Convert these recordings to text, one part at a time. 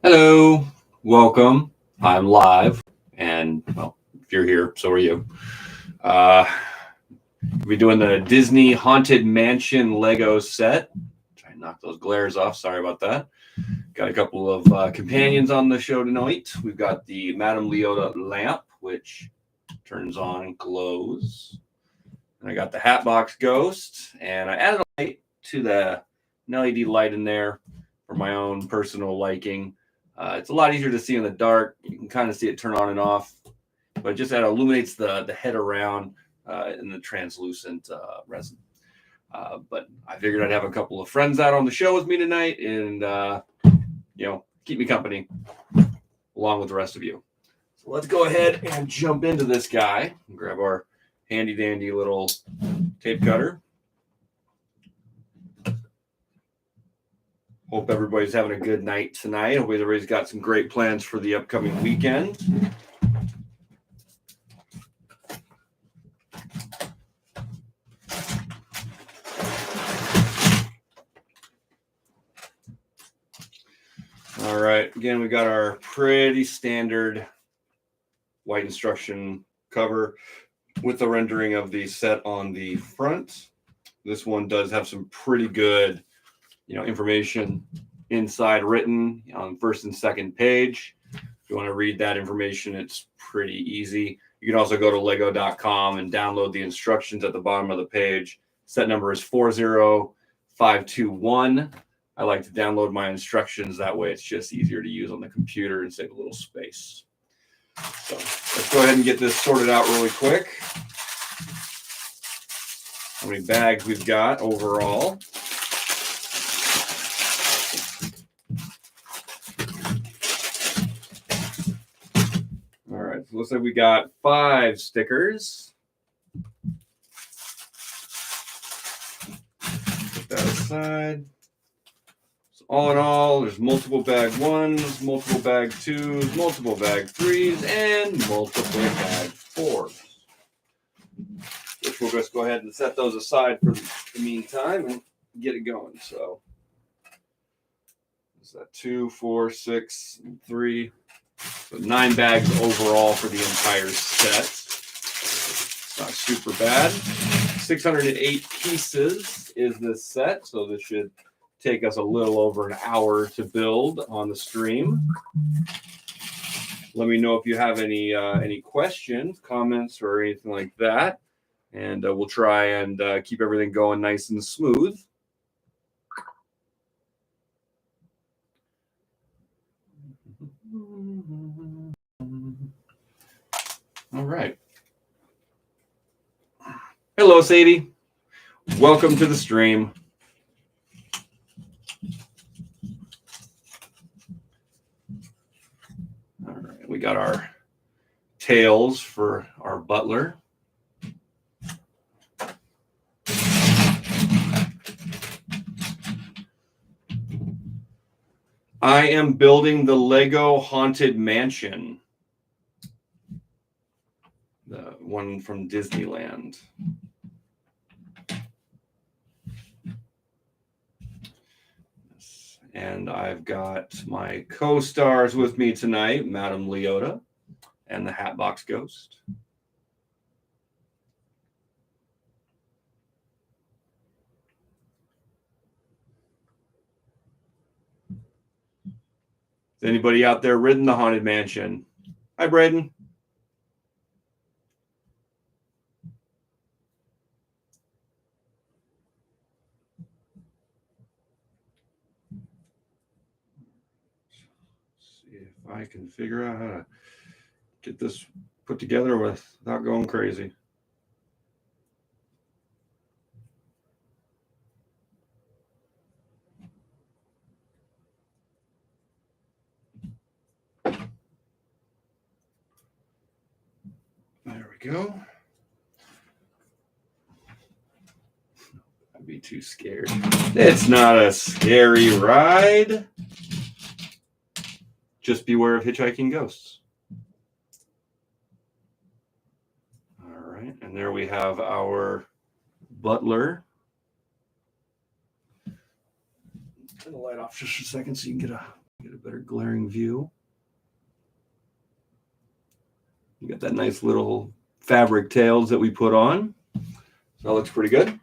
Hello, welcome. I'm live, and well, if you're here, so are you. Uh, we're doing the Disney Haunted Mansion Lego set. Try and knock those glares off. Sorry about that. Got a couple of companions on the show tonight. We've got the Madame Leota lamp, which turns on and glows. And I got the Hatbox Ghost, and I added a light to an LED light in there for my own personal liking. It's a lot easier to see in the dark. You can kind of see it turn on and off, but it just illuminates the head around in the translucent resin. But I figured I'd have a couple of friends out on the show with me tonight and, keep me company along with the rest of you. So let's go ahead and jump into this guy and grab our handy dandy little tape cutter. Hope everybody's having a good night tonight. Hope everybody's got some great plans for the upcoming weekend. All right. Again, we got our pretty standard white instruction cover with the rendering of the set on the front. This one does have some pretty good information inside written on first and second page. If you want to read that information, it's pretty easy. You can also go to lego.com and download the instructions at the bottom of the page. Set number is 40521. I like to download my instructions. That way it's just easier to use on the computer and save a little space. So let's go ahead and get this sorted out really quick. How many bags we've got overall. So looks like we got 5 stickers. Put that aside. So all in all, there's multiple bag 1s, multiple bag 2s, multiple bag 3s, and multiple bag 4s. Which we'll just go ahead and set those aside for the meantime and get it going. So is that 2, 4, 6, and 3? So 9 bags overall for the entire set. It's not super bad. 608 pieces is this set, so this should take us a little over an hour to build on the stream. Let me know if you have any questions, comments, or anything like that, and we'll try and keep everything going nice and smooth. All right. Hello, Sadie. Welcome to the stream. All right. We got our tails for our butler. I am building the Lego Haunted Mansion. The one from Disneyland. And I've got my co-stars with me tonight, Madame Leota and the Hatbox Ghost. Is anybody out there ridden the Haunted Mansion? Hi, Braden. See if I can figure out how to get this put together without going crazy. There we go. I'd be too scared. It's not a scary ride. Just beware of hitchhiking ghosts. All right, and there we have our butler. Turn the light off just a second so you can get a Get a better glaring view. You got that nice little fabric tails that we put on. So that looks pretty good.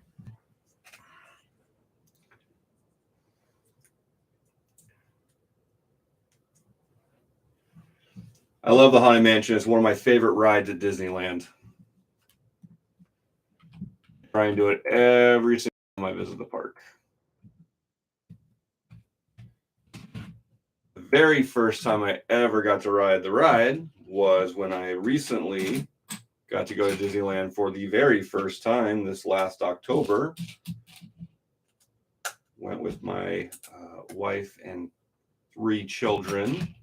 I love the Haunted Mansion. It's one of my favorite rides at Disneyland. Try and do it every single time I visit the park. The very first time I ever got to ride the ride was when I recently got to go to Disneyland for the very first time this last October. Went with my wife and 3 children.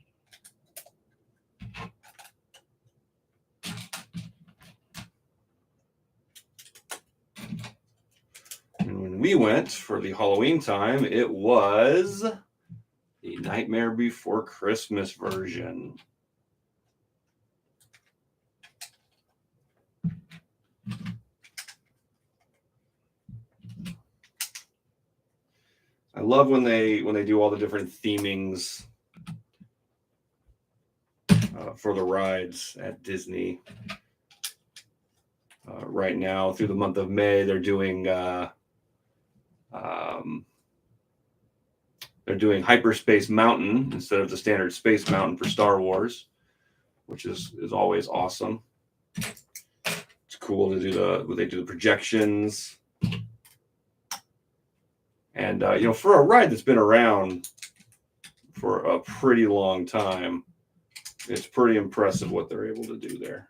And when we went for the Halloween time, it was the Nightmare Before Christmas version. I love when they do all the different themings for the rides at Disney. Right now, through the month of May, they're doing Hyperspace Mountain instead of the standard Space Mountain for Star Wars, which is always awesome. It's cool to do the projections. And for a ride that's been around for a pretty long time, it's pretty impressive what they're able to do there.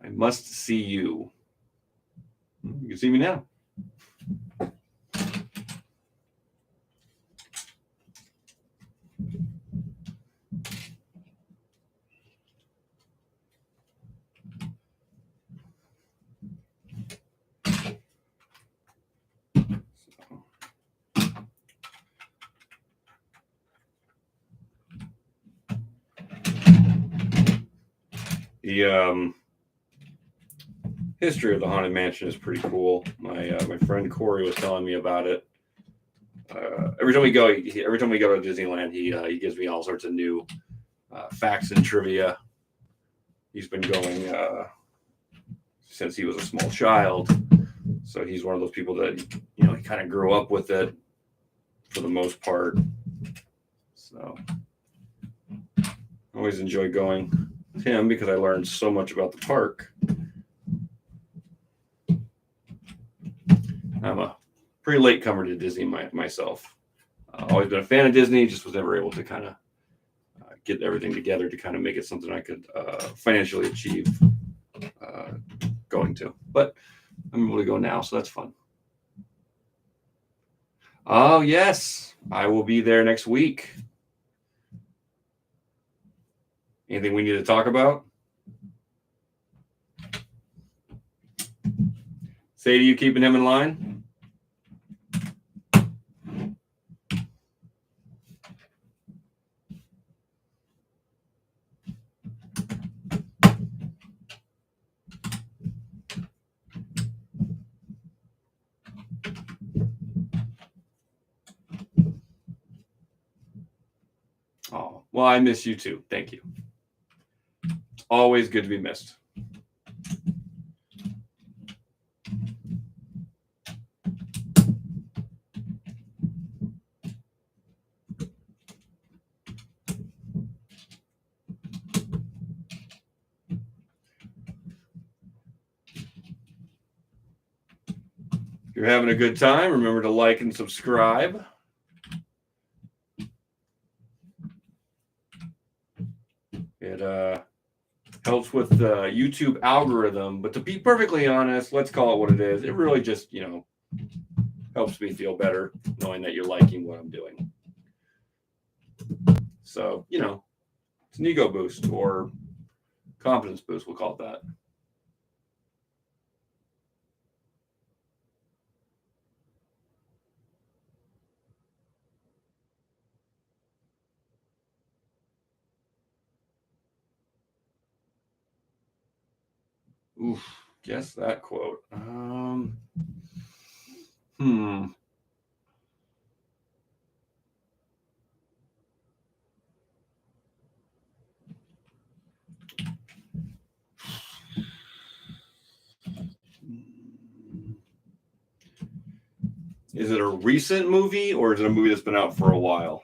I must see you. You can see me now. The history of the Haunted Mansion is pretty cool. My friend Corey was telling me about it. Every time we go to Disneyland, he gives me all sorts of new facts and trivia. He's been going since he was a small child, so he's one of those people that he kind of grew up with it for the most part. So I always enjoy going with him because I learned so much about the park. I'm a pretty late comer to Disney myself. Always been a fan of Disney, just was never able to kind of get everything together to kind of make it something I could financially achieve going to. But I'm able to go now, so that's fun. Oh, yes. I will be there next week. Anything we need to talk about? Sadie, you keeping him in line? Oh, well, I miss you too. Thank you. It's always good to be missed. If you're having a good time, remember to like and subscribe. It helps with the YouTube algorithm, but to be perfectly honest, let's call it what it is. It really just, helps me feel better knowing that you're liking what I'm doing. So, it's an ego boost or confidence boost, we'll call it that. Oof. Guess that quote. Is it a recent movie or is it a movie that's been out for a while?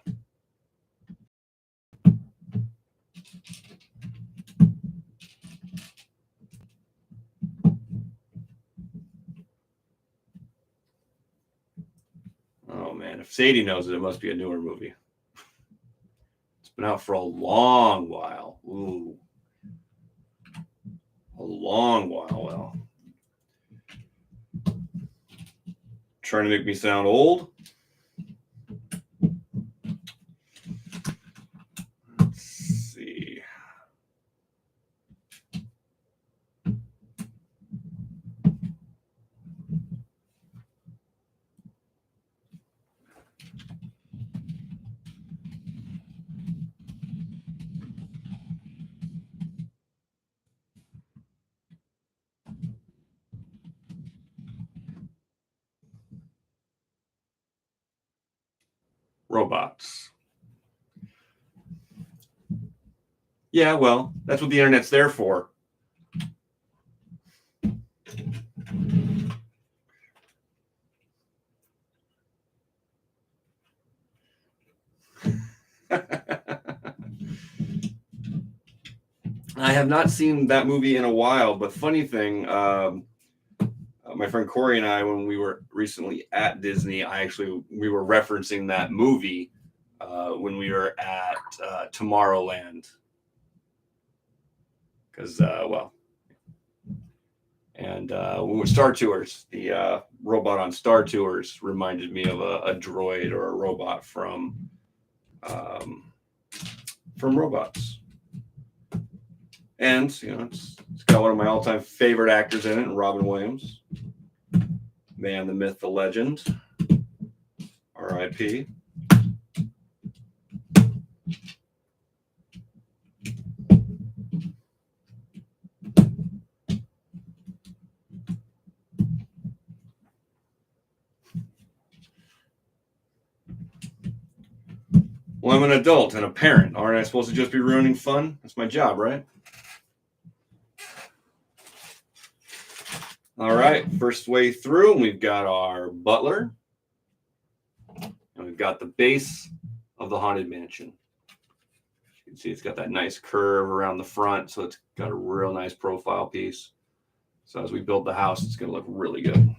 Oh man, if Sadie knows it, it must be a newer movie. It's been out for a long while. Ooh. A long while. Well. Trying to make me sound old. Let's see. Robots. Yeah, well, that's what the internet's there for. I have not seen that movie in a while, but funny thing, my friend Corey and I, when we were recently at Disney, we were referencing that movie when we were at Tomorrowland. Because, when we Star Tours, the robot on Star Tours reminded me of a droid or a robot from Robots. And, it's got one of my all-time favorite actors in it, Robin Williams. Man, the myth, the legend. R.I.P. Well, I'm an adult and a parent. Aren't I supposed to just be ruining fun? That's my job, right? All right, first way through, we've got our butler. And we've got the base of the Haunted Mansion. You can see it's got that nice curve around the front, so it's got a real nice profile piece. So as we build the house, it's going to look really good.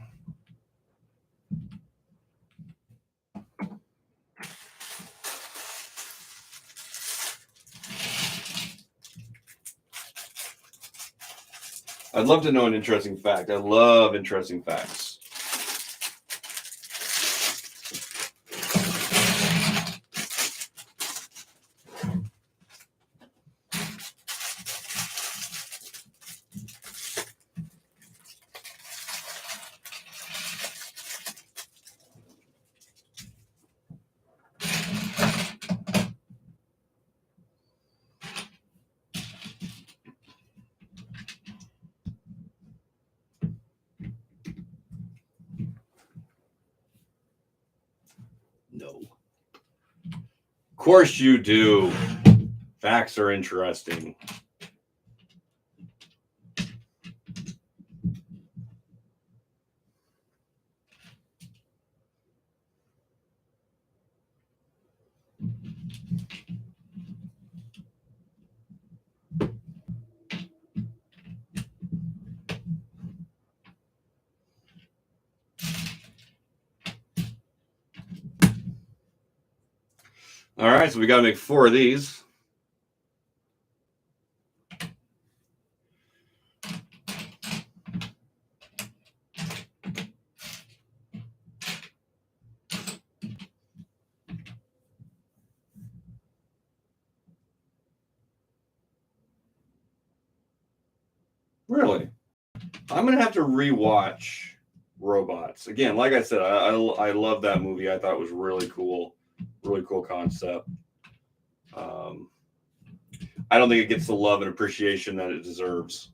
I'd love to know an interesting fact. I love interesting facts. No. Of course you do. Facts are interesting. All right, so we got to make 4 of these. Really? I'm going to have to rewatch Robots. Again, like I said, I love that movie. I thought it was really cool concept. I don't think it gets the love and appreciation that it deserves.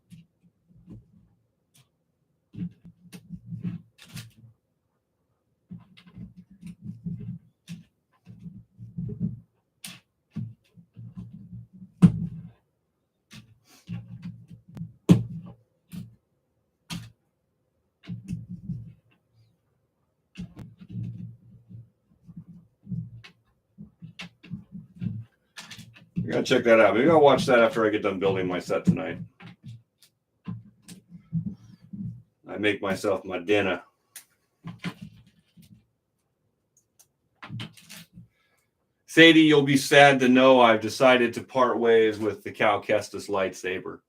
I gotta check that out. Maybe I'll watch that after I get done building my set tonight. I make myself my dinner. Sadie, you'll be sad to know I've decided to part ways with the Cal Kestis lightsaber.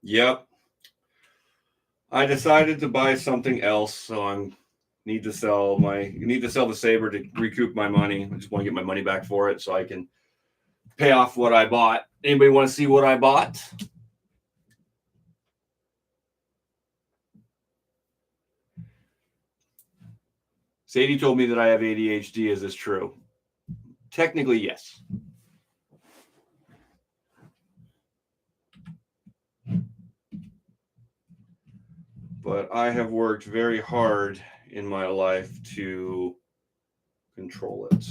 Yep. I decided to buy something else, so I need to sell the saber to recoup my money. I just want to get my money back for it so I can pay off what I bought. Anybody want to see what I bought? Sadie told me that I have ADHD. Is this true? Technically, yes. But I have worked very hard in my life to control it.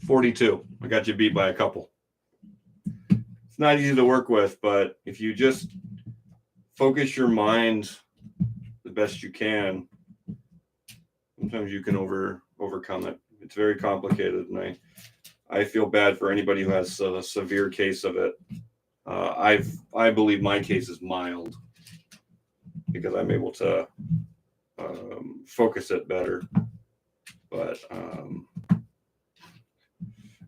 $42. I got you beat by a couple. It's not easy to work with, but if you just focus your mind the best you can, sometimes you can overcome it. It's very complicated, and I feel bad for anybody who has a severe case of it. I believe my case is mild because I'm able to focus it better. But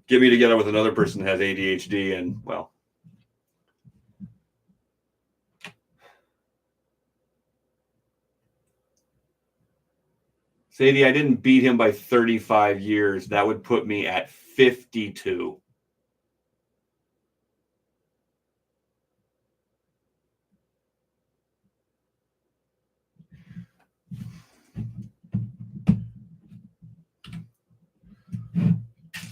get me together with another person that has ADHD, and well, Sadie, I didn't beat him by 35 years. That would put me at 52.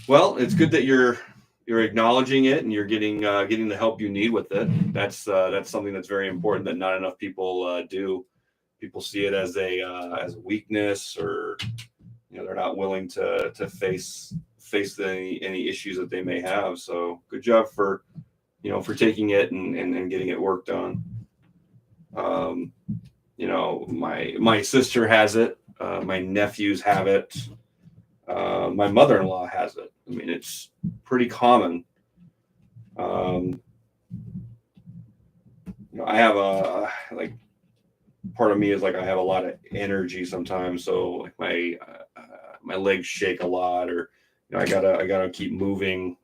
Well, it's good that you're acknowledging it and you're getting the help you need with it. That's something that's very important that not enough people do. People see it as a weakness, or they're not willing to face any issues that they may have. So good job for taking it and getting it worked on. My sister has it. My nephews have it. My mother-in-law has it. I mean, it's pretty common. I have part of me is like I have a lot of energy sometimes, so like my legs shake a lot, or I gotta keep moving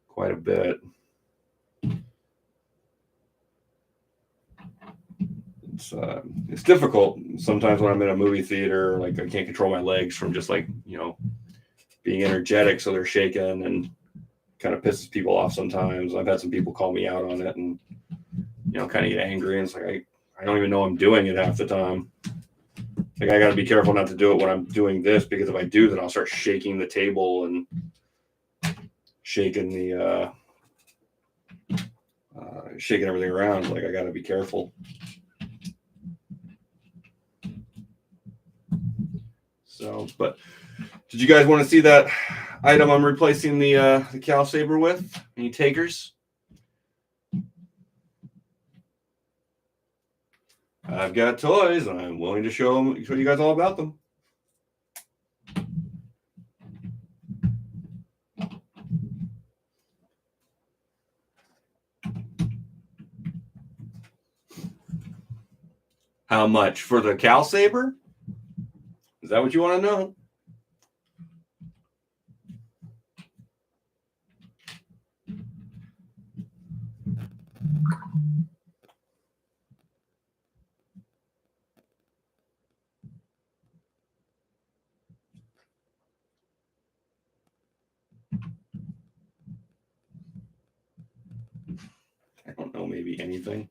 quite a bit. It's difficult sometimes when I'm in a movie theater. Like I can't control my legs from just being energetic, so they're shaking and kind of pisses people off sometimes. I've had some people call me out on it and kind of get angry, and it's like I don't even know I'm doing it half the time. Like I got to be careful not to do it when I'm doing this, because if I do, then I'll start shaking the table and shaking the shaking everything around. Like I got to be careful. So, but did you guys want to see that item I'm replacing the Cal Saber with? Any takers? I've got toys, and I'm willing to show you guys all about them. How much for the Cal Saber? Is that what you want to know? I don't know, maybe anything.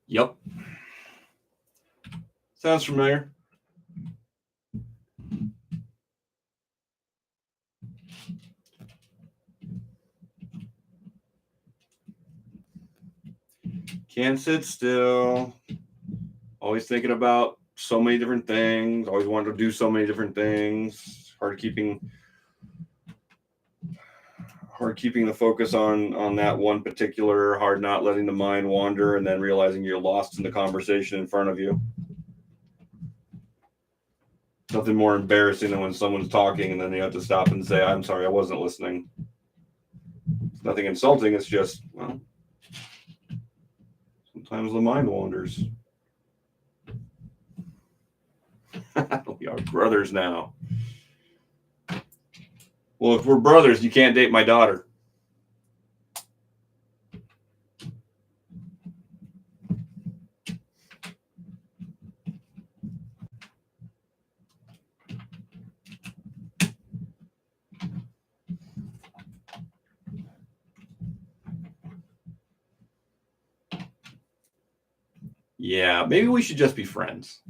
Yep. Sounds familiar. Can't sit still. Always thinking about so many different things. Always wanted to do so many different things. Hard keeping the focus on that one particular. Hard not letting the mind wander and then realizing you're lost in the conversation in front of you. Nothing more embarrassing than when someone's talking and then you have to stop and say, "I'm sorry, I wasn't listening." It's nothing insulting. It's just, well, sometimes the mind wanders. We are brothers now. Well, if we're brothers, you can't date my daughter. Yeah, maybe we should just be friends.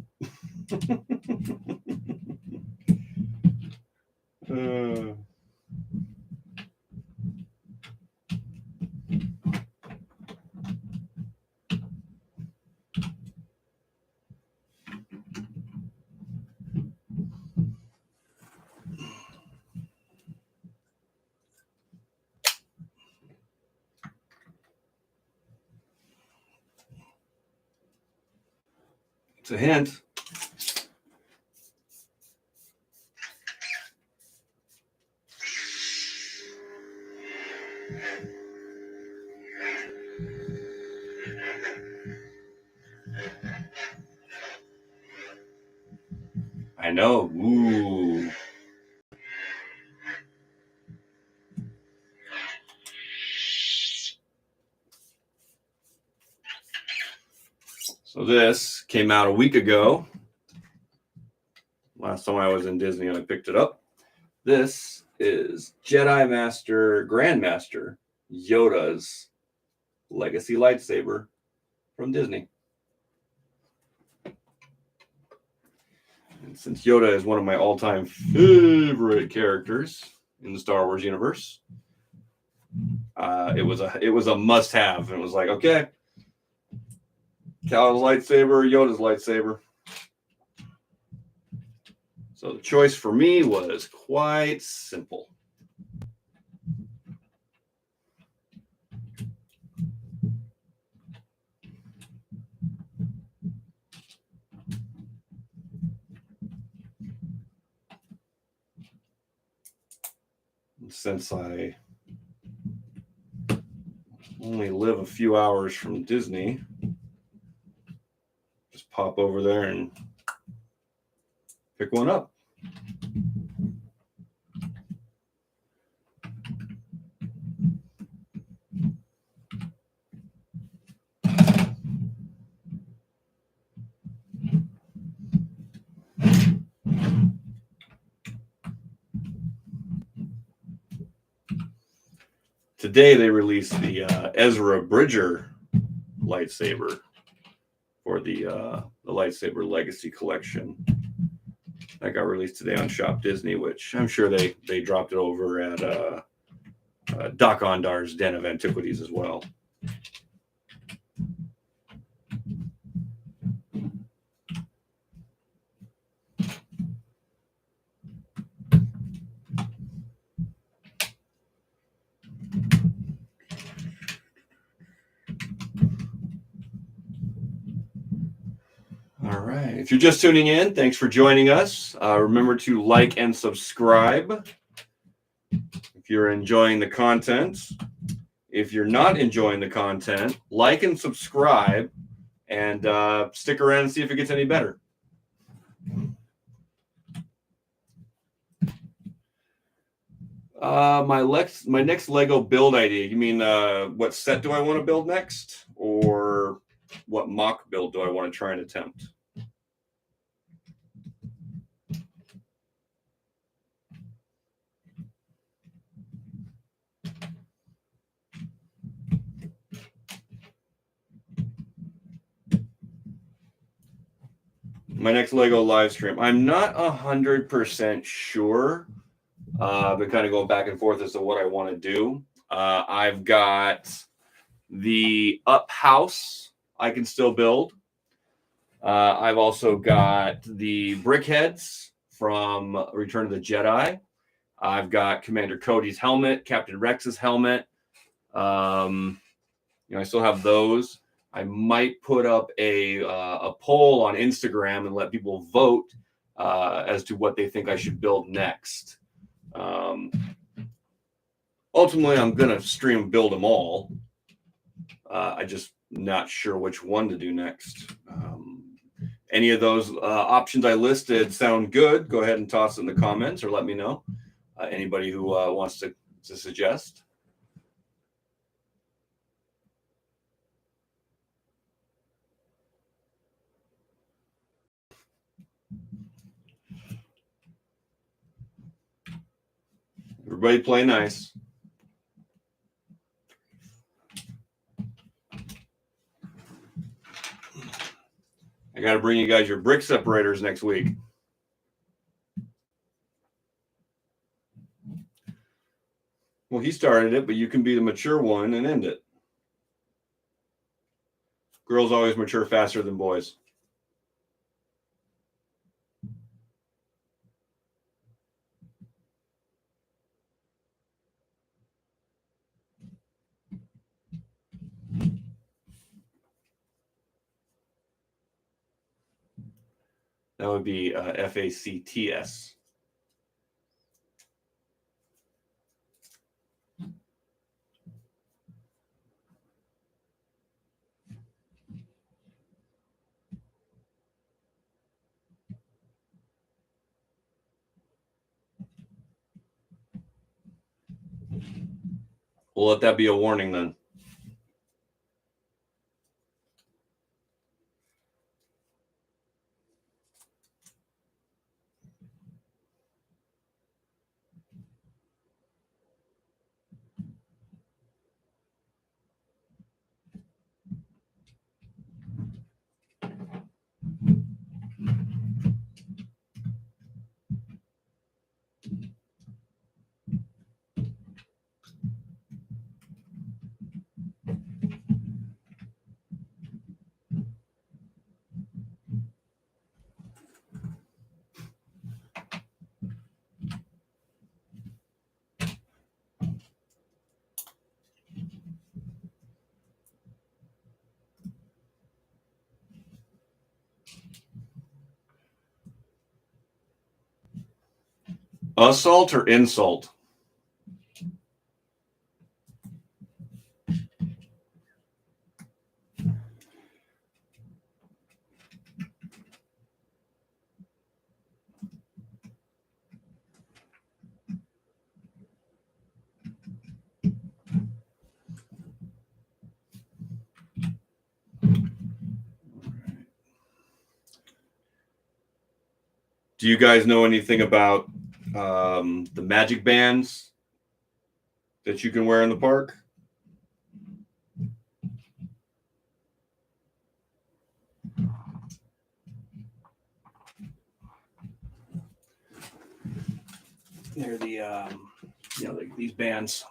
It's a hint. I know. Ooh. So this came out a week ago. Last time I was in Disney and I picked it up. This is Jedi Master Grandmaster Yoda's Legacy lightsaber from Disney. And since Yoda is one of my all-time favorite characters in the Star Wars universe, it was a must-have. It was like, okay, Cal's lightsaber, Yoda's lightsaber. So the choice for me was quite simple. Since I only live a few hours from Disney, just pop over there and pick one up. Today they released the Ezra Bridger lightsaber for the lightsaber Legacy collection. That got released today on Shop Disney, which I'm sure they dropped it over at Doc Ondar's Den of Antiquities as well. All right. If you're just tuning in, thanks for joining us. Remember to like and subscribe if you're enjoying the content. If you're not enjoying the content, like and subscribe and stick around and see if it gets any better. My next Lego build idea. You mean what set do I want to build next, or what mock build do I want to try and attempt? My next Lego live stream. I'm not 100% sure. I've been kind of going back and forth as to what I want to do. I've got The up house I can still build. I've also got the brickheads from Return of the Jedi. I've got Commander Cody's helmet, Captain Rex's helmet. I still have those. I might put up a poll on Instagram and let people vote as to what they think I should build next. Ultimately, I'm going to stream build them all. I just not sure which one to do next. Any of those options I listed sound good, go ahead and toss it in the comments or let me know. Anybody who wants to suggest. Everybody play nice. I got to bring you guys your brick separators next week. Well, he started it, but you can be the mature one and end it. Girls always mature faster than boys. That would be FACTS. We'll let that be a warning then. Assault or insult? Do you guys know anything about the magic bands that you can wear in the park? They're these bands.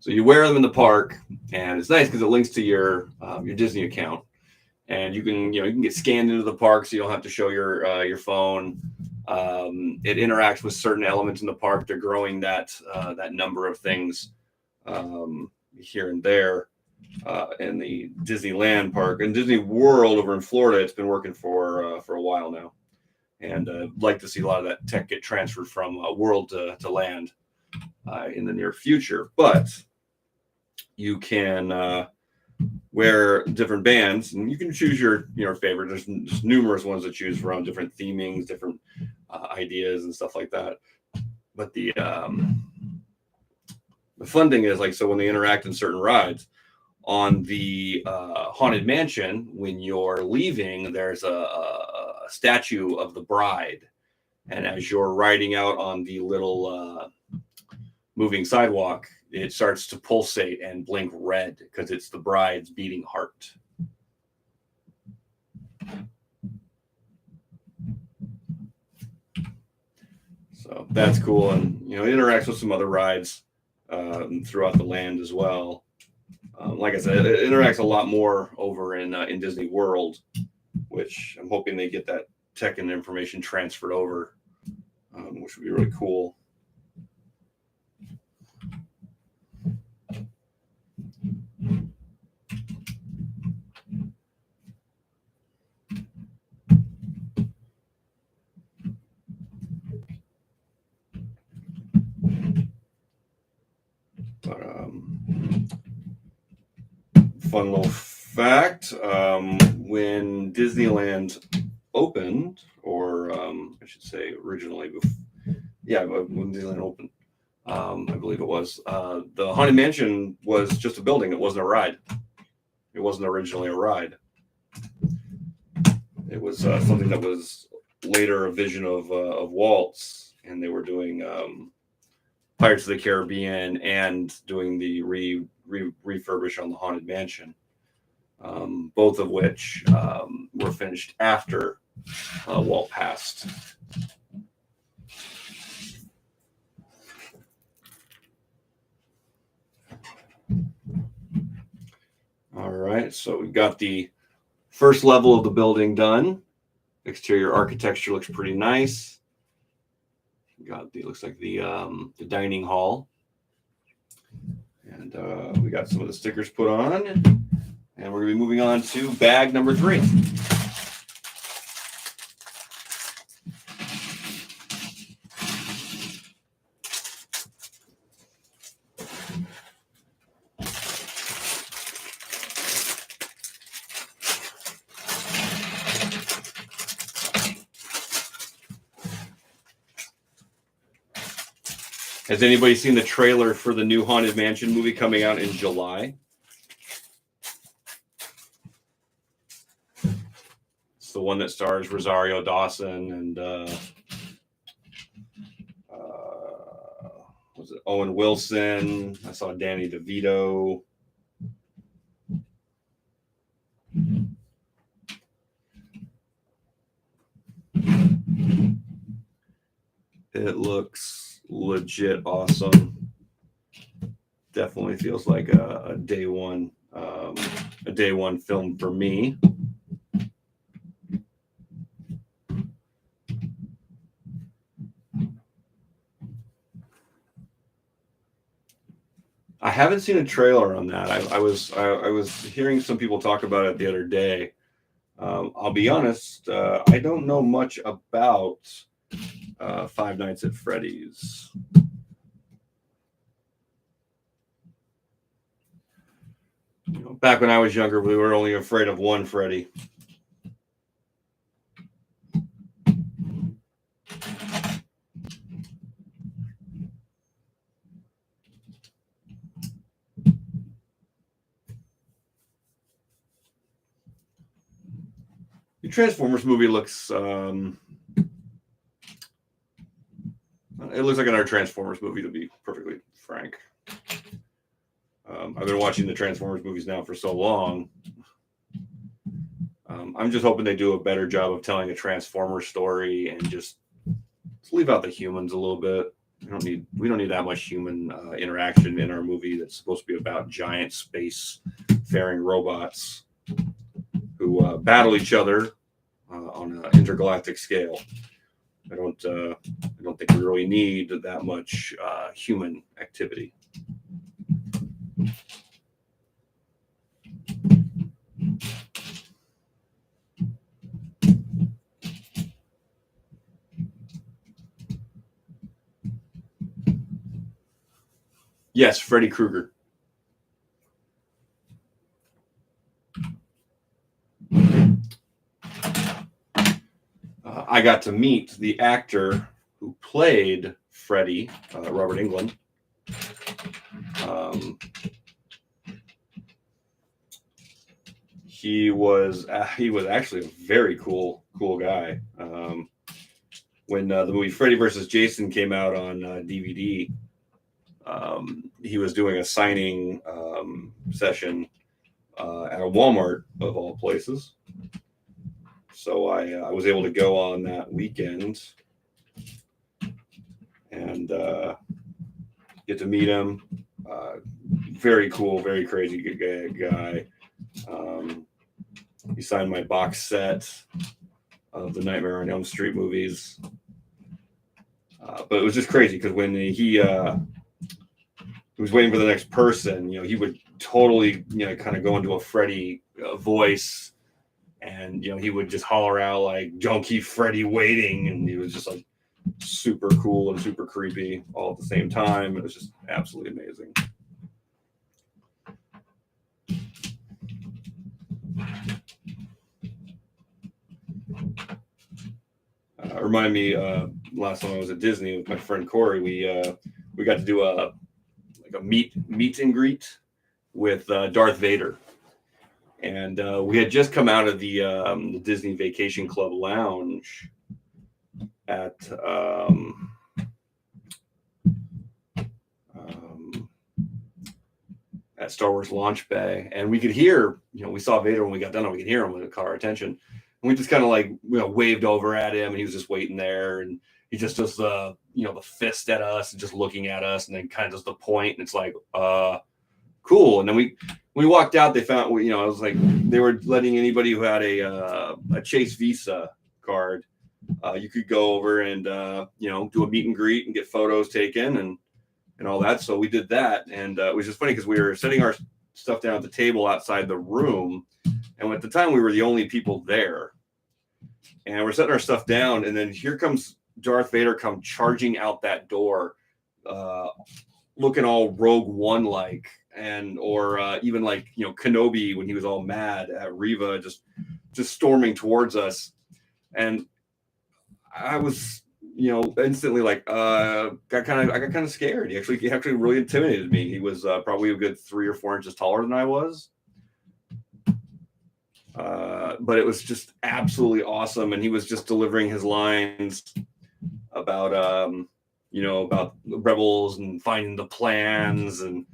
So you wear them in the park, and it's nice because it links to your Disney account, and you can get scanned into the park, so you don't have to show your phone. It interacts with certain elements in the park. They're growing that number of things here and there in the Disneyland park and Disney World over in Florida. It's been working for a while now, and I'd like to see a lot of that tech get transferred from World to Land in the near future. But you can wear different bands, and you can choose your favorite. There's numerous ones to choose from, different themings, different ideas and stuff like that. But the fun thing is, like, so when they interact in certain rides on the Haunted Mansion, when you're leaving, there's a statue of the bride, and as you're riding out on the little moving sidewalk, it starts to pulsate and blink red because it's the bride's beating heart. So that's cool, and it interacts with some other rides throughout the land as well. Like I said, it interacts a lot more over in Disney World, which I'm hoping they get that tech and information transferred over, which would be really cool. But fun little fact, when Disneyland opened, or I should say originally, when Disneyland opened, I believe it was, the Haunted Mansion was just a building. It wasn't a ride. It wasn't originally a ride. It was something that was later a vision of Walt's, and they were doing Pirates of the Caribbean and doing the refurbish on the Haunted Mansion, both of which were finished after Walt passed. All right, so we've got the first level of the building done. Exterior architecture looks pretty nice. Looks like the dining hall, and we got some of the stickers put on, and we're gonna be moving on to bag number 3. Has anybody seen the trailer for the new Haunted Mansion movie coming out in July? It's the one that stars Rosario Dawson and was it Owen Wilson? I saw Danny DeVito. It looks legit awesome. Definitely feels like a day one film for me. I haven't seen a trailer on that. I was hearing some people talk about it the other day. I'll be honest, I don't know much about Five Nights at Freddy's. Back when I was younger, we were only afraid of one Freddy. The Transformers movie looks it looks like another Transformers movie, to be perfectly frank. I've been watching the Transformers movies now for so long. I'm just hoping they do a better job of telling a Transformers story and just leave out the humans a little bit. We don't need that much human interaction in our movie that's supposed to be about giant space-faring robots who battle each other on an intergalactic scale. I don't think we really need that much human activity. Yes, Freddy Krueger. I got to meet the actor who played Freddy, Robert Englund. He was actually a very cool guy. When the movie Freddy vs. Jason came out on DVD, he was doing a signing session at a Walmart of all places. So I was able to go on that weekend and get to meet him. Very cool, very crazy good guy. He signed my box set of the Nightmare on Elm Street movies. But it was just crazy because when he was waiting for the next person, he would totally, kind of go into a Freddy voice, and he would just holler out like, "Don't keep Freddy waiting," and he was just like super cool and super creepy all at the same time. It was just absolutely amazing. Remind me, last time I was at Disney with my friend Corey, we got to do a meet and greet with Darth Vader, and we had just come out of the Disney Vacation Club lounge at Star Wars Launch Bay, and we could hear, we saw Vader when we got done, and we could hear him when it caught our attention. And we just kind of like, waved over at him, and he was just waiting there, and he just does the, the fist at us and just looking at us, and then kind of does the point, and it's like, cool. And then we walked out, they found, it was like they were letting anybody who had a Chase Visa card, you could go over and do a meet and greet and get photos taken and all that. So we did that, and it was just funny because we were setting our stuff down at the table outside the room, and at the time we were the only people there, and we're setting our stuff down, and then here comes Darth Vader come charging out that door, looking all Rogue One like, and or even like Kenobi when he was all mad at Reva, just storming towards us, and I was instantly like, I got kind of scared. He actually really intimidated me. He was probably a good 3 or 4 inches taller than I was. But it was just absolutely awesome. And he was just delivering his lines about, about the rebels and finding the plans and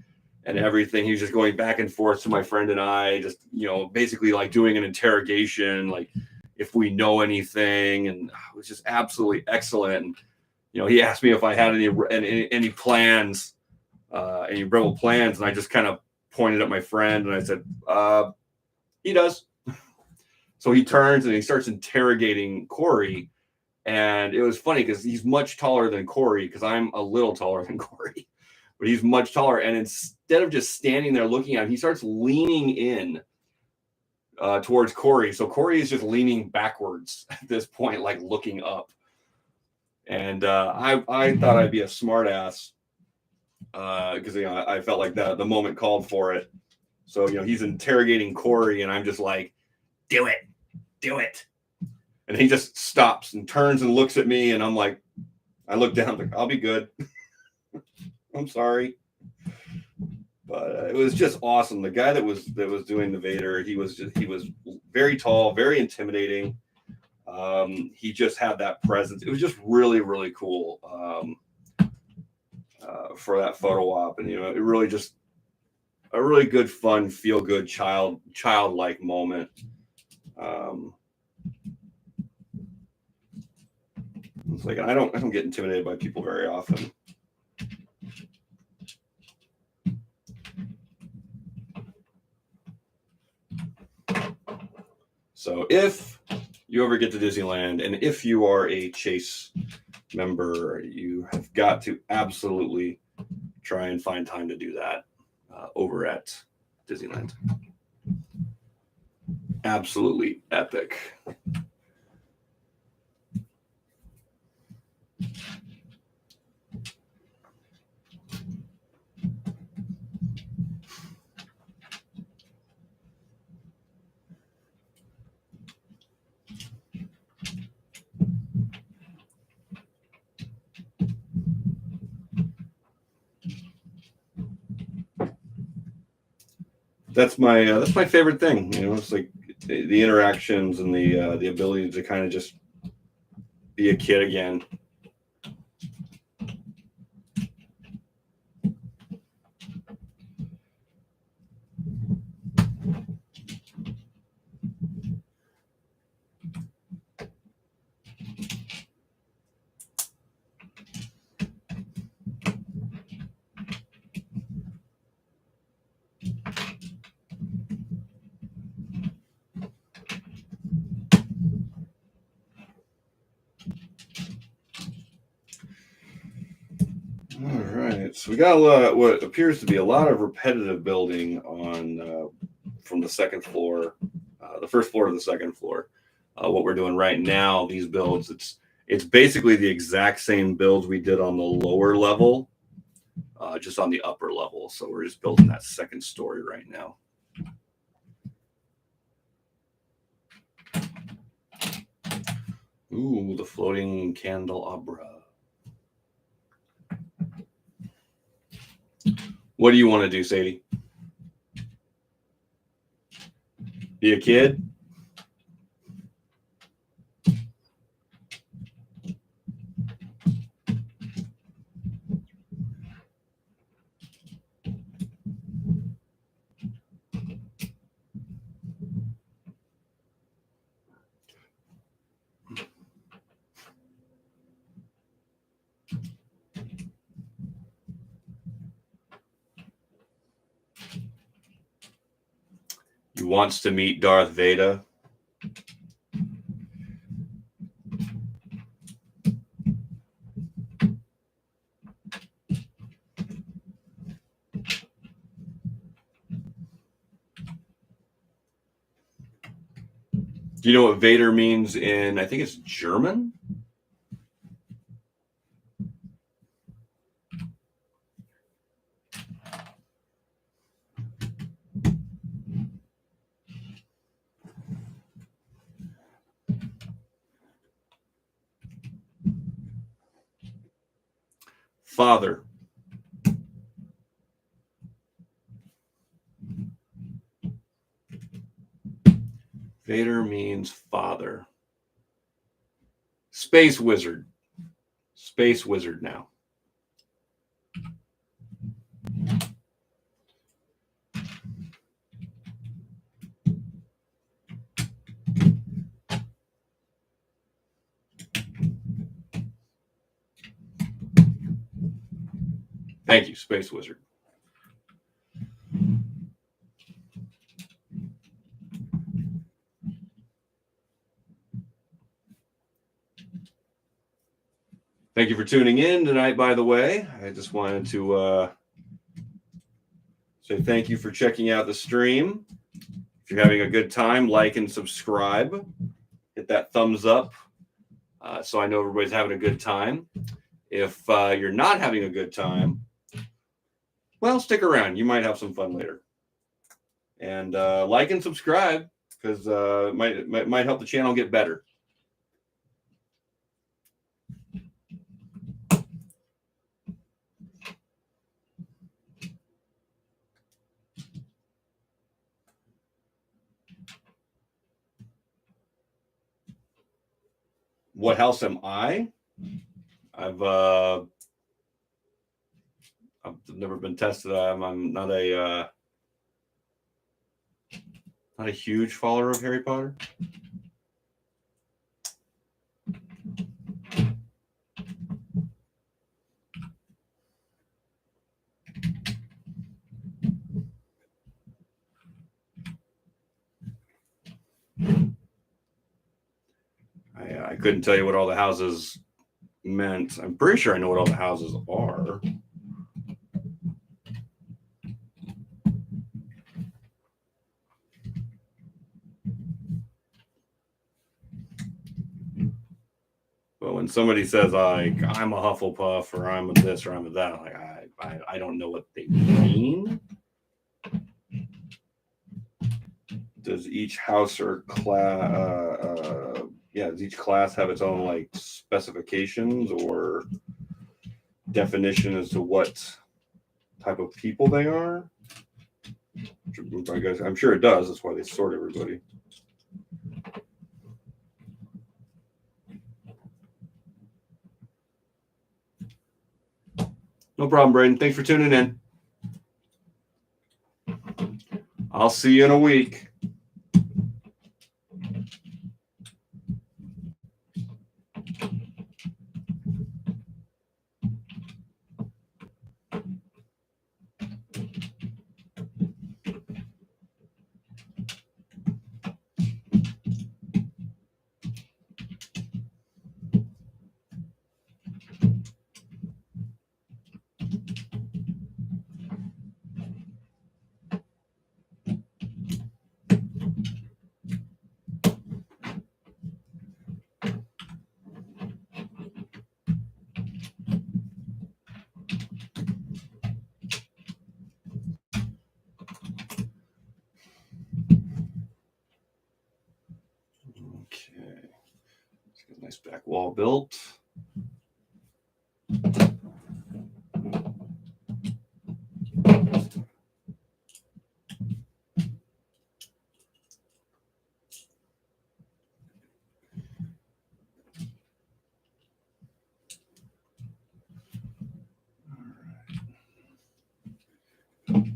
everything. He was just going back and forth to my friend and I, just, basically like doing an interrogation, like, if we know anything, and it was just absolutely excellent. And, he asked me if I had any plans, any rebel plans, and I just kind of pointed at my friend and I said, he does. So he turns and he starts interrogating Corey, and it was funny because he's much taller than Corey, because I'm a little taller than Corey, but he's much taller. And instead of just standing there looking at him, he starts leaning in towards Corey. So Corey is just leaning backwards at this point, like looking up. And I thought I'd be a smart ass because I felt like the moment called for it. So he's interrogating Corey, and I'm just like, do it. And he just stops and turns and looks at me, and I'm like, I look down, like, I'll be good. I'm sorry. But it was just awesome. The guy that was doing the Vader, he was very tall, very intimidating. He just had that presence. It was just really, really cool for that photo op, and it really just a really good, fun, feel good, childlike moment. It's like I don't get intimidated by people very often. So if you ever get to Disneyland, and if you are a Chase member, you have got to absolutely try and find time to do that over at Disneyland. Absolutely epic. That's my favorite thing. It's like the interactions and the ability to kind of just be a kid again. right, so we got what appears to be a lot of repetitive building on from the second floor, the first floor to the second floor. What we're doing right now, these builds, it's basically the exact same builds we did on the lower level, just on the upper level. So we're just building that second story right now. Ooh, the floating candelabra. What do you want to do, Sadie? Be a kid? He wants to meet Darth Vader. Do you know what Vader means in, I think it's German? Father. Vader means father. Space wizard. Space wizard now. Thank you, Space Wizard. Thank you for tuning in tonight, by the way. I just wanted to say thank you for checking out the stream. If you're having a good time, like and subscribe. Hit that thumbs up so I know everybody's having a good time. If you're not having a good time, well, stick around. You might have some fun later. And like and subscribe because it might help the channel get better. What house am I? I've never been tested. I'm not a huge follower of Harry Potter. I couldn't tell you what all the houses meant. I'm pretty sure I know what all the houses are. But when somebody says like I'm a Hufflepuff or I'm a this or I'm a that, I'm like I don't know what they mean. Does each house or class does each class have its own like specifications or definition as to what type of people they are? I guess I'm sure it does. That's why they sort everybody. No problem, Braden. Thanks for tuning in. I'll see you in a week. Nice back wall built.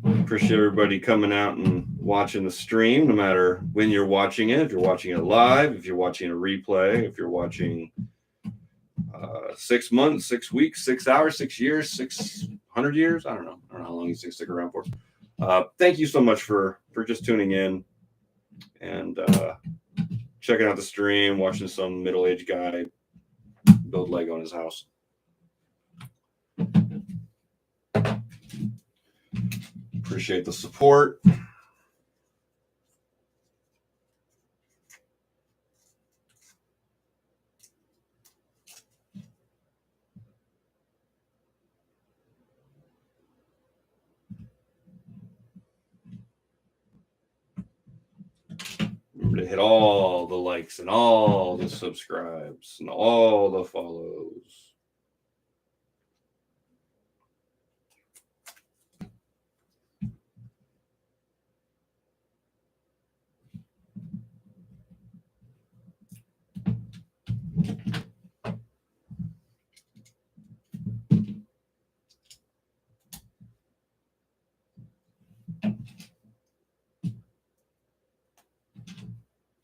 Appreciate everybody coming out and watching the stream, no matter when you're watching it. If you're watching it live, if you're watching a replay, if you're watching 6 months, 6 weeks, 6 hours, 6 years, 600 years. I don't know how long you stick around for. Thank you so much for just tuning in and checking out the stream, watching some middle-aged guy build Lego in his house. Appreciate the support. Remember to hit all the likes and all the subscribes and all the follows.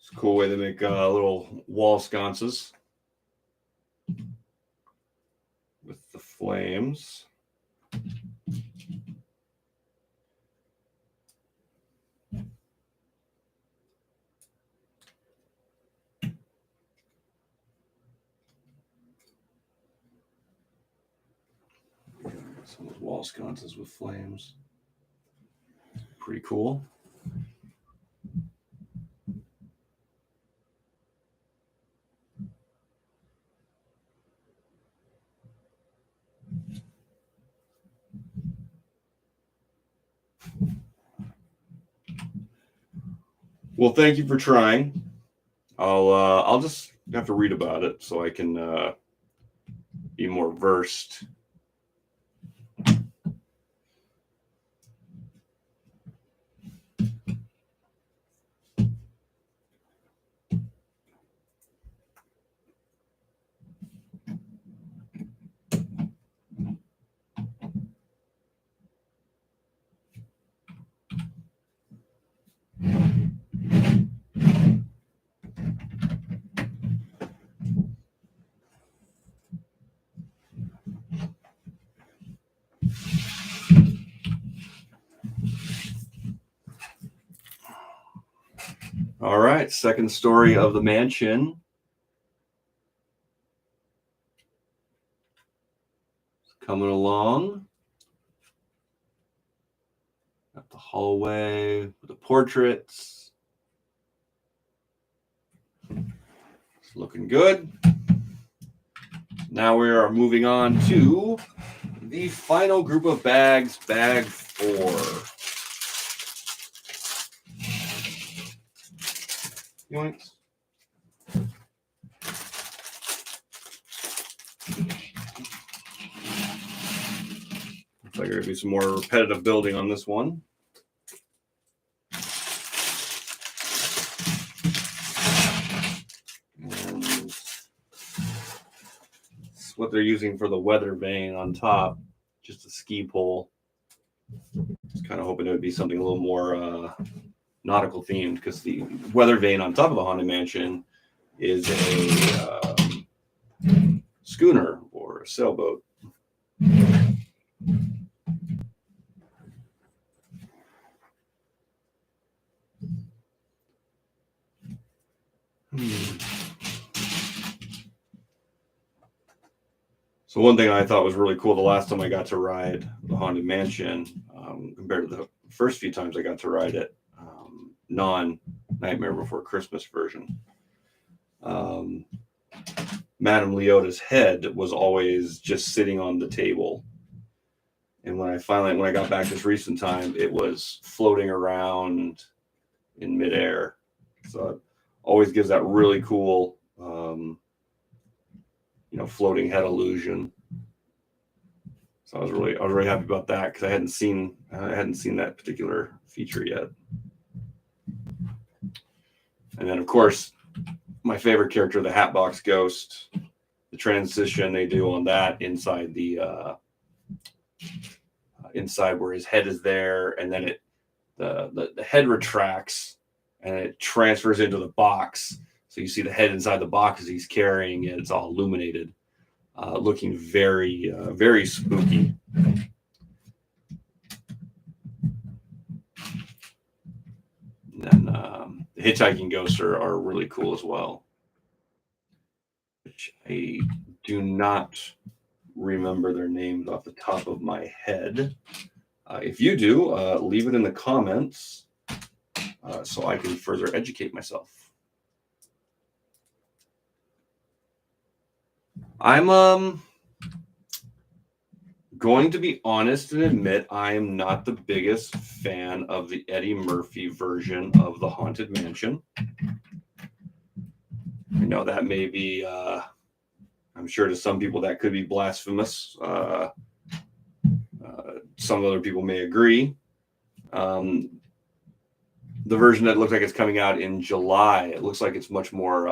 It's a cool way to make little wall sconces with the flames. Some of those wall sconces with flames. Pretty cool. Well, thank you for trying. I'll just have to read about it so I can be more versed. All right, second story of the mansion. It's coming along. Got the hallway with the portraits. It's looking good. Now we are moving on to the final group of bags, bag 4. Yoinks. Looks like there's going to be some more repetitive building on this one. And this is what they're using for the weather vane on top, just a ski pole. Just kind of hoping it would be something a little more nautical themed, because the weather vane on top of the Haunted Mansion is a schooner or a sailboat. So one thing I thought was really cool the last time I got to ride the Haunted Mansion, compared to the first few times I got to ride it, non-Nightmare Before Christmas version, Madame Leota's head was always just sitting on the table. And when I got back this recent time, it was floating around in midair. So it always gives that really cool floating head illusion. So I was really happy about that because I hadn't seen that particular feature yet. And then of course, my favorite character, the Hatbox Ghost, the transition they do on that inside the inside where his head is there, and then the head retracts and it transfers into the box. So you see the head inside the box as he's carrying it. It's all illuminated, looking very, very spooky. And then the hitchhiking ghosts are really cool as well, which I do not remember their names off the top of my head. If you do, leave it in the comments so I can further educate myself. I'm going to be honest and admit I am not the biggest fan of the Eddie Murphy version of the Haunted Mansion. I know that may be, I'm sure to some people that could be blasphemous. Some other people may agree. The version that looks like it's coming out in July, it looks like it's much more,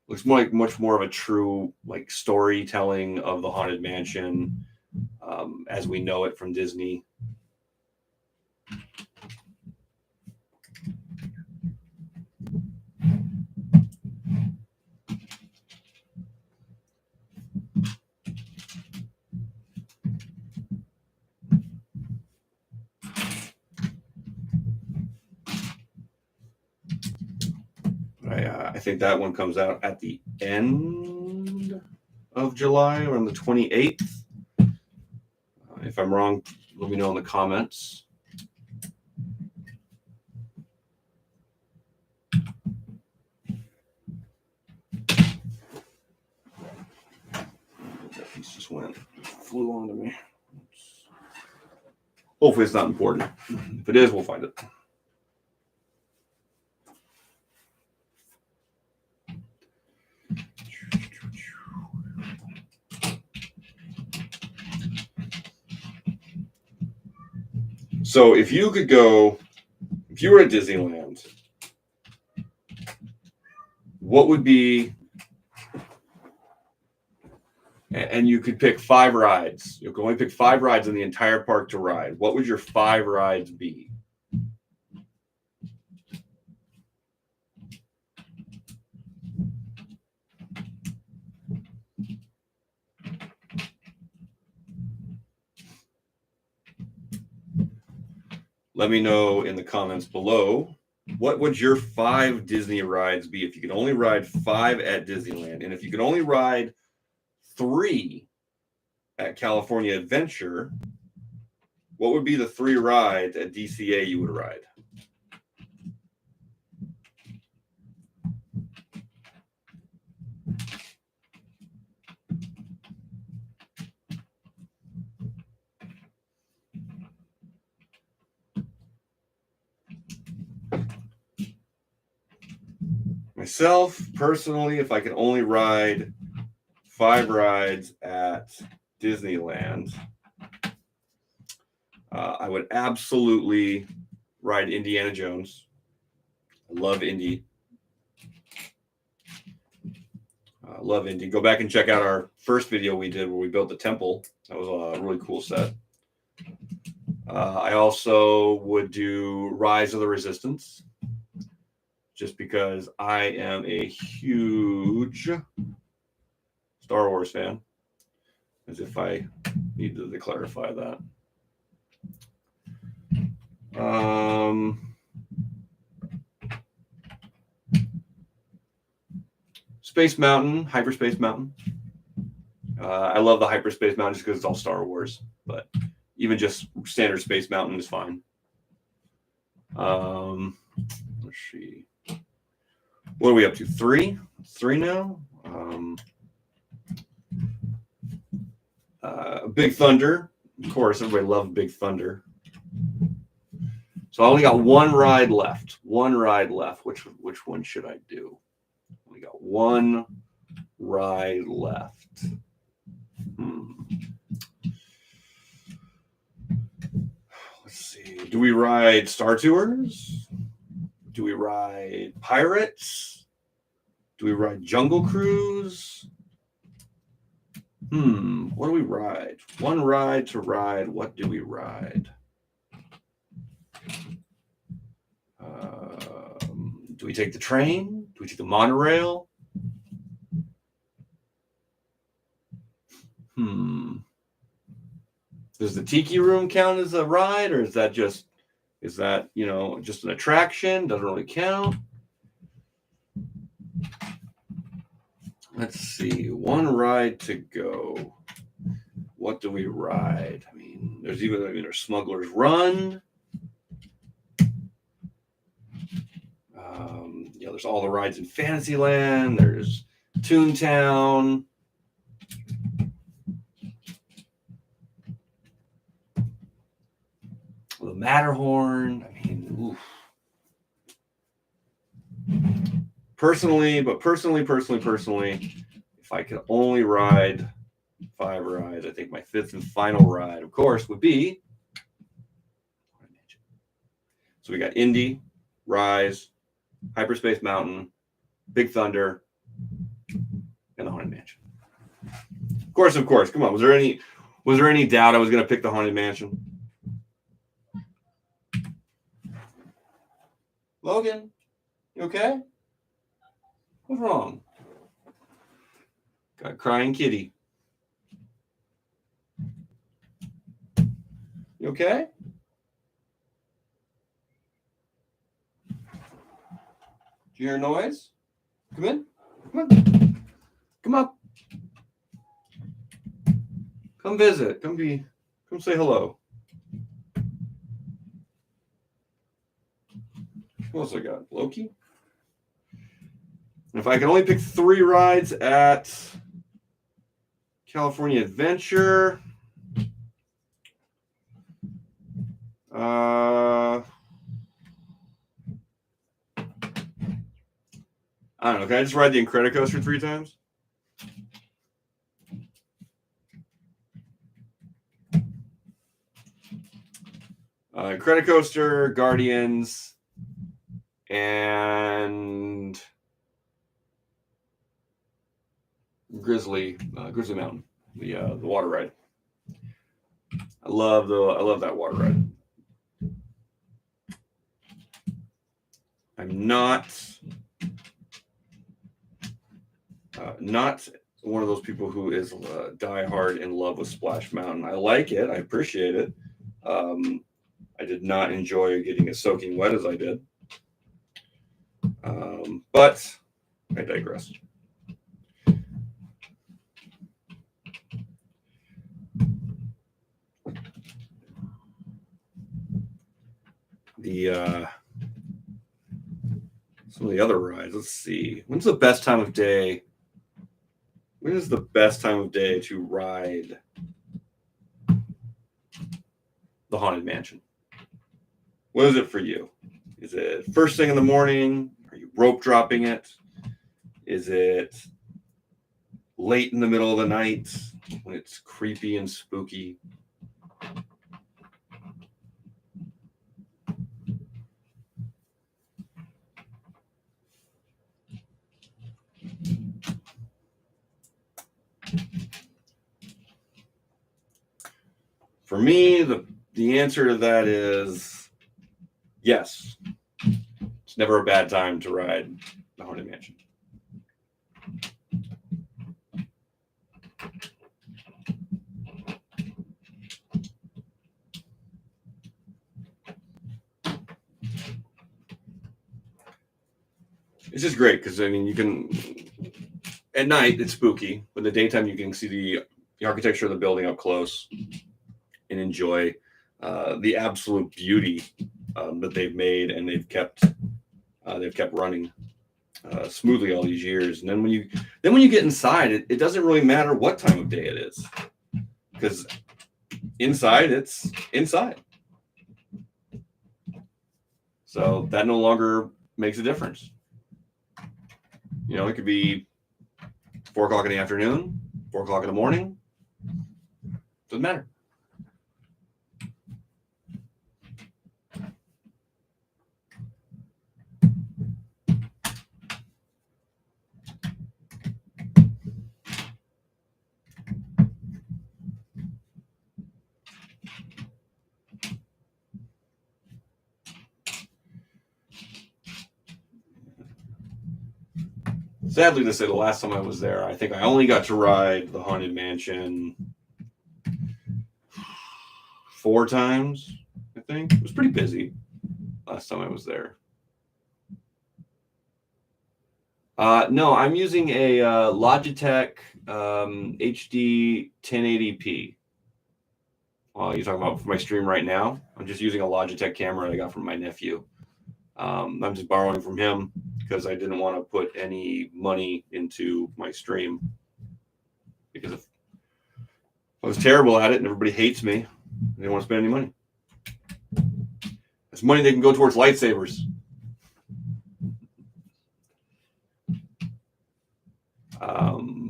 looks like much more of a true like storytelling of the Haunted Mansion as we know it from Disney. I think that one comes out at the end of July, or on the 28th. If I'm wrong, let me know in the comments. That piece just flew onto me. Hopefully it's not important. If it is, we'll find it. So if you were at Disneyland, what would be, and you could pick 5 rides. You could only pick 5 rides in the entire park to ride. What would your 5 rides be? Let me know in the comments below. What would your 5 Disney rides be if you could only ride 5 at Disneyland? And if you could only ride 3 at California Adventure, what would be the 3 rides at DCA you would ride? Myself, personally, if I could only ride 5 rides at Disneyland, I would absolutely ride Indiana Jones. I love Indy. Love Indy. Go back and check out our first video we did where we built the temple. That was a really cool set. I also would do Rise of the Resistance, just because I am a huge Star Wars fan, as if I needed to clarify that. Space Mountain, Hyperspace Mountain. I love the Hyperspace Mountain just because it's all Star Wars, but even just standard Space Mountain is fine. Let's see. What are we up to? 3? 3 now? Big Thunder. Of course, everybody loved Big Thunder. So I only got 1 ride left. 1 ride left. Which one should I do? We got 1 ride left? Let's see. Do we ride Star Tours? Do we ride Pirates? Do we ride Jungle Cruise? What do we ride? One ride to ride. What do we ride? Do we take the train? Do we take the monorail? Does the Tiki Room count as a ride, or is that just just an attraction? Doesn't really count. Let's see. One ride to go. What do we ride? There's Smuggler's Run. There's all the rides in Fantasyland. There's Toontown. The Matterhorn. Personally, if I could only ride 5 rides, I think my 5th and final ride, of course, would be. So we got Indy, Rise, Hyperspace Mountain, Big Thunder, and the Haunted Mansion. Of course. Come on. Was there any doubt I was going to pick the Haunted Mansion? Logan, you okay? What's wrong? Got crying kitty. You okay? Do you hear a noise? Come in. Come up. Come visit. Come say hello. What else I got? Loki? If I could only pick 3 rides at California Adventure, I don't know. Can I just ride the Incredicoaster 3 times? Incredicoaster, Guardians, and Grizzly Mountain, the water ride. I love that water ride. I'm not one of those people who is diehard in love with Splash Mountain. I like it. I appreciate it. I did not enjoy getting as soaking wet as I did. But I digress. Some of the other rides. Let's see. When is the best time of day to ride the Haunted Mansion? What is it for you? Is it first thing in the morning? Are you rope dropping it? Is it late in the middle of the night when it's creepy and spooky? For me, the answer to that is yes. It's never a bad time to ride the Haunted Mansion. It's just great because you can, at night it's spooky, but in the daytime you can see the architecture of the building up close and enjoy the absolute beauty that they've made and they've kept running smoothly all these years. And then when you get inside, it doesn't really matter what time of day it is, because inside it's inside. So that no longer makes a difference. It could be 4 o'clock in the afternoon, 4 o'clock in the morning. Doesn't matter. Sadly to say, the last time I was there, I think I only got to ride the Haunted Mansion 4 times, I think. It was pretty busy last time I was there. No, I'm using a Logitech HD 1080p. You're talking about for my stream right now. I'm just using a Logitech camera I got from my nephew. I'm just borrowing from him because I didn't want to put any money into my stream. Because if I was terrible at it and everybody hates me, I didn't want to spend any money. It's money they can go towards lightsabers.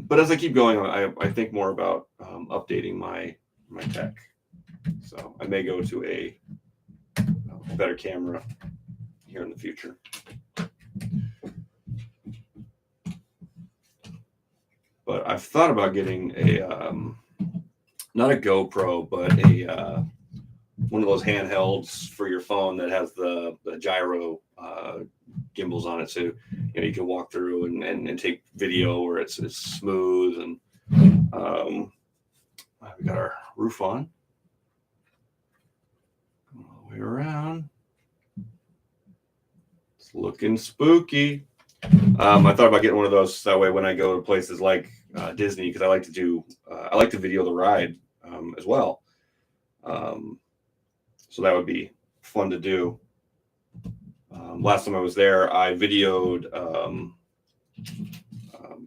But as I keep going, I think more about updating my tech. So I may go to a better camera here in the future. But I've thought about getting a not a GoPro, but a one of those handhelds for your phone that has the gyro gimbals on it, so you can walk through and take video where it's smooth. And we got our roof on all the way around. It's looking spooky. I thought about getting one of those that way when I go to places like Disney, because I like to video the ride as well. So that would be fun to do. Last time I was there, I videoed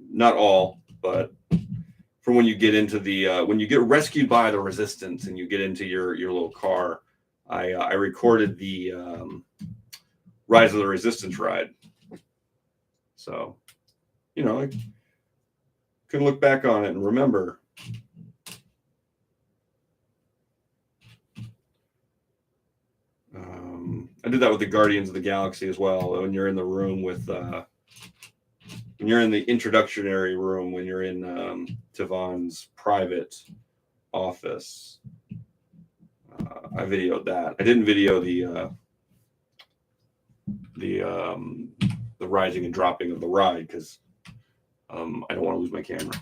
not all, but from when you get into the when you get rescued by the Resistance and you get into your little car, I recorded the Rise of the Resistance ride. So, I can look back on it and remember. I did that with the Guardians of the Galaxy as well. When you're in the room with, when you're in the introductory room, when you're in Tavon's private office, I videoed that. I didn't video the rising and dropping of the ride because I don't want to lose my camera.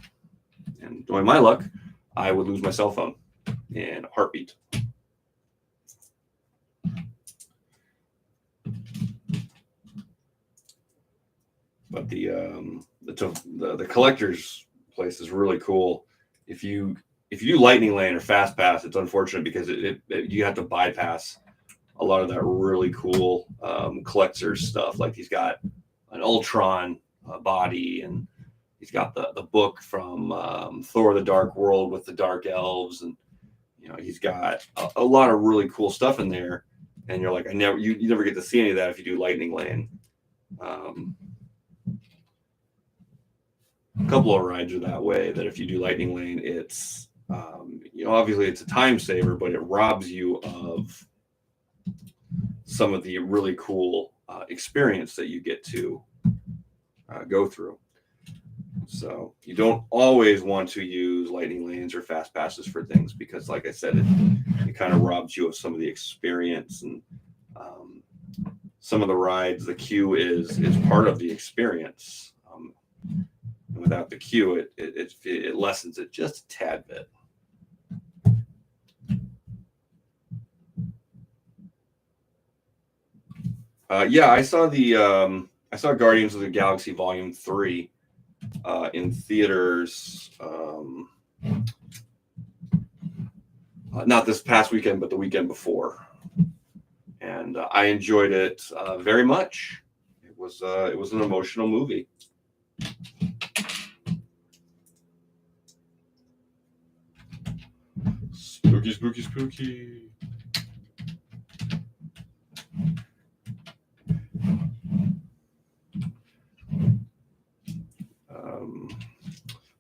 And knowing my luck, I would lose my cell phone in a heartbeat. But the collector's place is really cool. If you do Lightning Lane or Fast Pass, it's unfortunate because you have to bypass a lot of that really cool collector's stuff. Like he's got an Ultron body, and he's got the book from Thor: The Dark World with the Dark Elves, and he's got a lot of really cool stuff in there. And you're like, you never get to see any of that if you do Lightning Lane. A couple of rides are that way, that if you do Lightning Lane, it's obviously it's a time saver, but it robs you of some of the really cool experience that you get to go through. So you don't always want to use Lightning Lanes or Fast Passes for things because, like I said, it kind of robs you of some of the experience. And some of the rides, the queue is part of the experience. And without the queue, it lessens it just a tad bit. I saw Guardians of the Galaxy Volume 3 in theaters. Not this past weekend, but the weekend before, and I enjoyed it very much. It was an emotional movie. Spooky, spooky, spooky.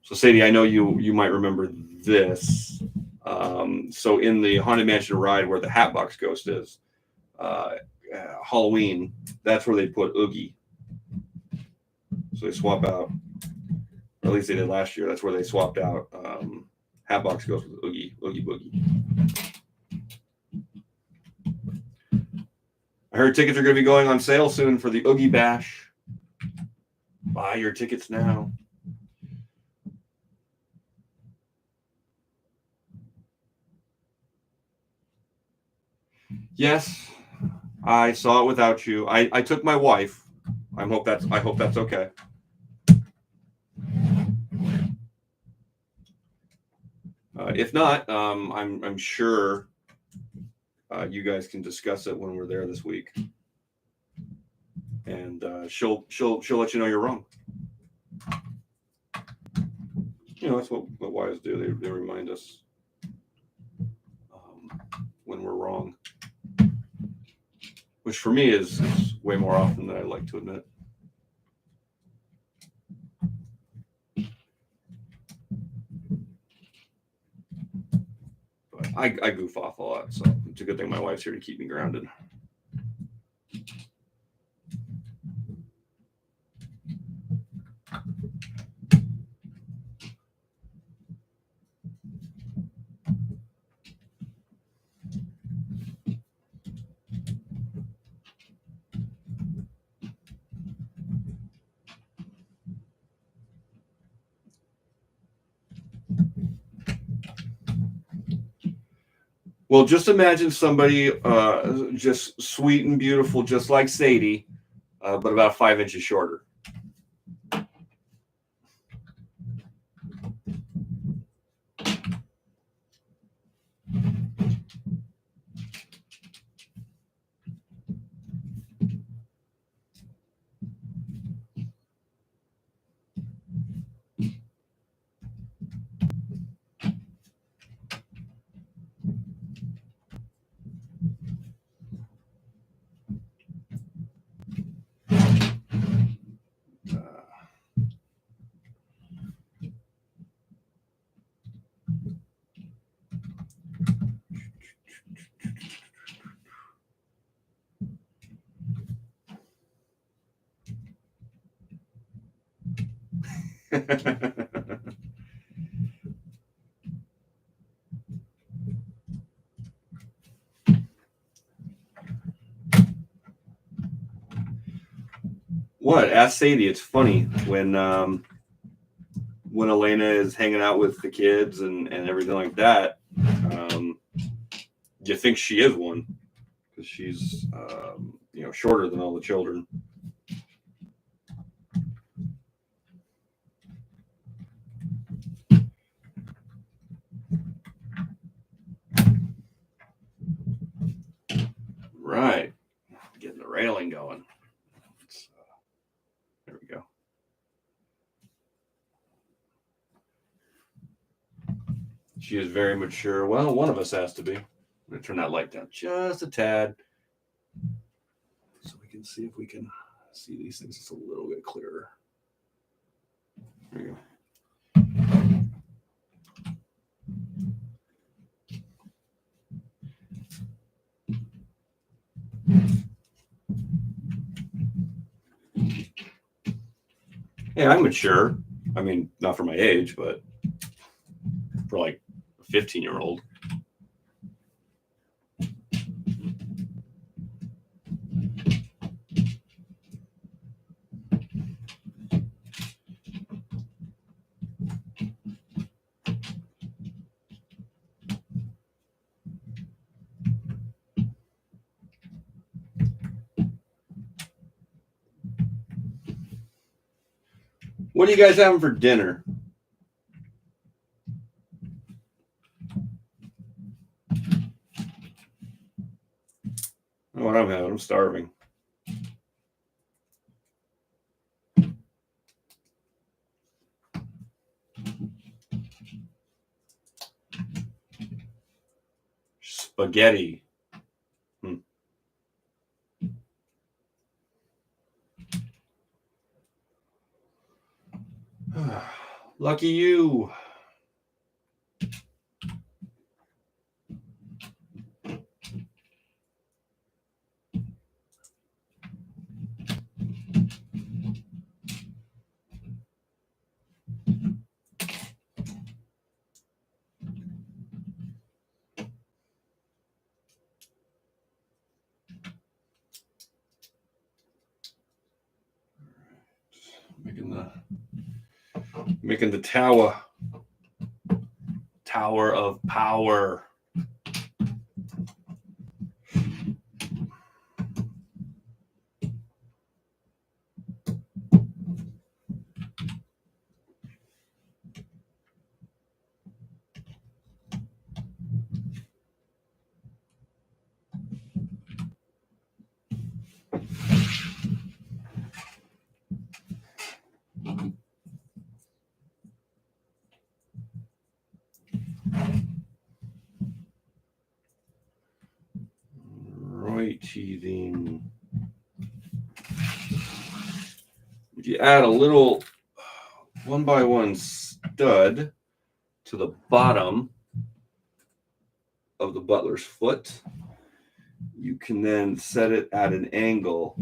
So Sadie, I know you might remember this. So in the Haunted Mansion ride where the Hatbox Ghost is, Halloween, that's where they put Oogie. So they swap out, or at least they did last year. That's where they swapped out Hatbox Ghost with Oogie Boogie. I heard tickets are going to be going on sale soon for the Oogie Bash. Buy your tickets now. Yes, I saw it without you. I took my wife. I hope that's okay. If not, I'm sure you guys can discuss it when we're there this week, and she'll let you know you're wrong. You know, that's what wives do. They remind us when we're wrong, which for me is way more often than I like to admit. But I goof off a lot, so it's a good thing my wife's here to keep me grounded. Well, just imagine somebody just sweet and beautiful, just like Sadie, but about 5 inches shorter. What? Ask Sadie. It's funny when Elena is hanging out with the kids and everything like that. You think she is one because she's shorter than all the children. Right. Getting the railing going. There we go. She is very mature. Well, one of us has to be. I'm going to turn that light down just a tad so we can see if we can see these things just a little bit clearer. There you go. Yeah, I'm mature. I mean, not for my age, but for like a 15-year-old. What are you guys having for dinner? What I'm having, I'm starving. Spaghetti. Lucky you. Making the tower of power. Righty then. If you add a little 1x1 stud to the bottom of the butler's foot, you can then set it at an angle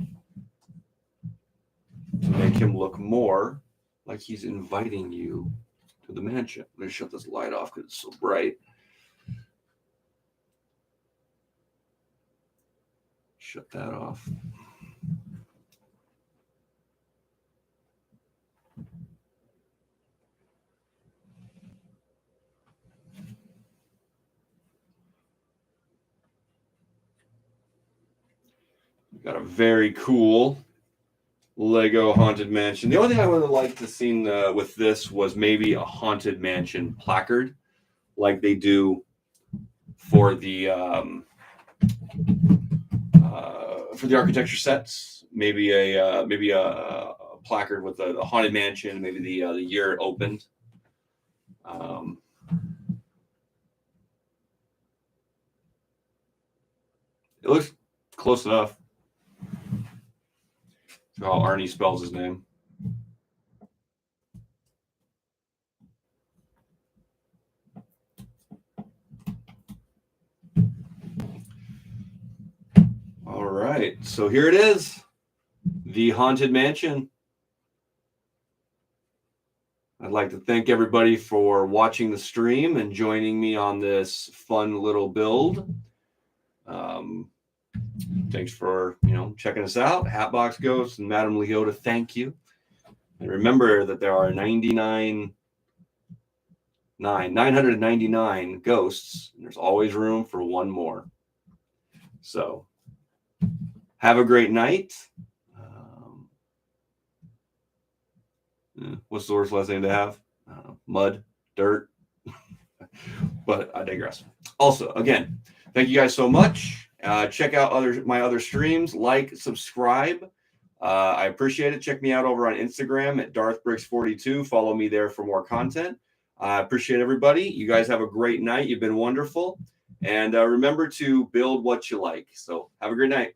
to make him look more like he's inviting you to the mansion. I'm going to shut this light off because it's so bright. Shut that off. We've got a very cool Lego Haunted Mansion. The only thing I would have liked to see with this was maybe a Haunted Mansion placard, like they do for the architecture sets. Maybe a placard with the Haunted Mansion, maybe the year it opened. It looks close enough. How Arnie spells his name. All right, so here it is, the Haunted Mansion. I'd like to thank everybody for watching the stream and joining me on this fun little build. Thanks for checking us out. Hatbox Ghost and Madame Leota, thank you. And remember that there are 999 ghosts, and there's always room for one more. So have a great night. What's the worst last name to have? Mud, dirt. But I digress. Also, again, thank you guys so much. Check out my other streams. Like, subscribe. I appreciate it. Check me out over on Instagram at DarthBricks42. Follow me there for more content. I appreciate everybody. You guys have a great night. You've been wonderful. And remember to build what you like. So have a great night.